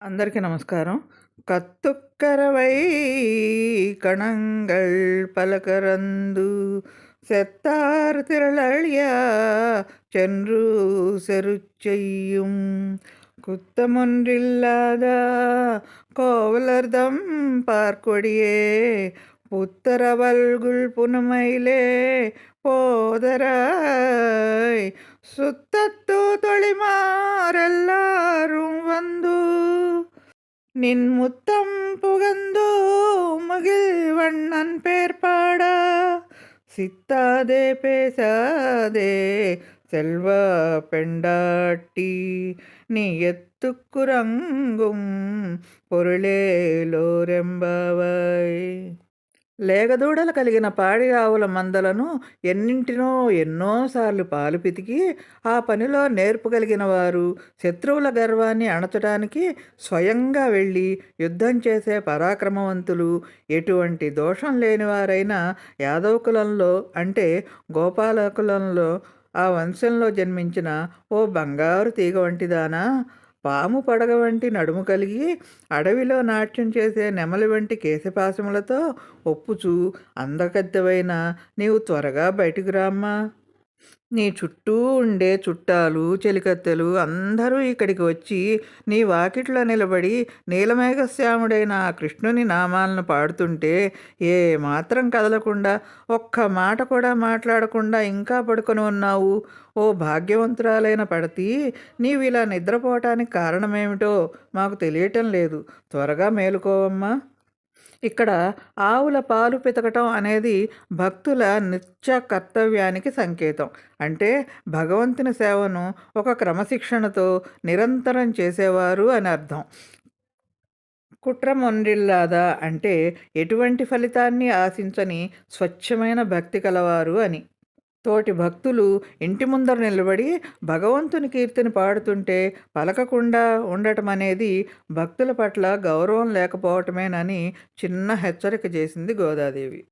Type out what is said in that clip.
అందరికీ నమస్కారం. "கத்துக்கரவை கணங்கள் பலகரந்து செத்தார் திரளழியா சென்று செருச்செய்யும் குத்தமொன்றில்லாத கோவலர்தம் பார்க்கொடியே புத்தரவல்குல் புனமையிலே போதராய் சுத்தத்து தொழிமாரெல்லாரும் வந்து நின் முத்தம் புகந்தோ மகிழ்வண்ணன் பேர் பாடா சித்தாதே பேசாதே செல்வ பெண்டாட்டி நீ எத்துக்குரங்கும் పొరులేలోరెంబవై లేగదూడలు కలిగిన పాడి ఆవుల మందలను ఎన్నింటినో ఎన్నోసార్లు పాలు పితికి ఆ పనిలో నేర్పు కలిగిన వారు శత్రువుల గర్వాన్ని అణచడానికి స్వయంగా వెళ్ళి యుద్ధం చేసే పరాక్రమవంతులు ఎటువంటి దోషం లేనివారైన యాదవ కులంలో అంటే గోపాల కులంలో ఆ వంశంలో జన్మించిన ఓ బంగారు తీగ వంటిదానా, పాము పడగ వంటి నడుము కలిగి అడవిలో నాట్యం చేసే నెమలి వంటి కేశపాశములతో ఒప్పుచూ అందగత్తెవైన నీవు త్వరగా బయటికి రామ్మా. నీ చుట్టూ ఉండే చుట్టాలు చెలికత్తెలు అందరూ ఇక్కడికి వచ్చి నీ వాకిట్లో నిలబడి నీలమేఘశ్యాముడైన ఆ కృష్ణుని నామాలను పాడుతుంటే ఏ మాత్రం కదలకుండా ఒక్క మాట కూడా మాట్లాడకుండా ఇంకా పడుకొని ఉన్నావు. ఓ భాగ్యవంతురాలైన పడతి, నీవు ఇలా నిద్రపోవటానికి కారణమేమిటో మాకు తెలియటం లేదు. త్వరగా మేలుకోవమ్మా. ఇక్కడ ఆవుల పాలు పితకటం అనేది భక్తుల నిత్య కర్తవ్యానికి సంకేతం. అంటే భగవంతుని సేవను ఒక క్రమశిక్షణతో నిరంతరం చేసేవారు అని అర్థం. కుట్రమొండిల్లాదా అంటే ఎటువంటి ఫలితాన్ని ఆశించని స్వచ్ఛమైన భక్తి కలవారు అని. తోటి భక్తులు ఇంటి ముందర నిలబడి భగవంతుని కీర్తిని పాడుతుంటే పలకకుండా ఉండటం అనేది భక్తుల పట్ల గౌరవం లేకపోవటమేనని చిన్న హెచ్చరిక చేసింది గోదాదేవి.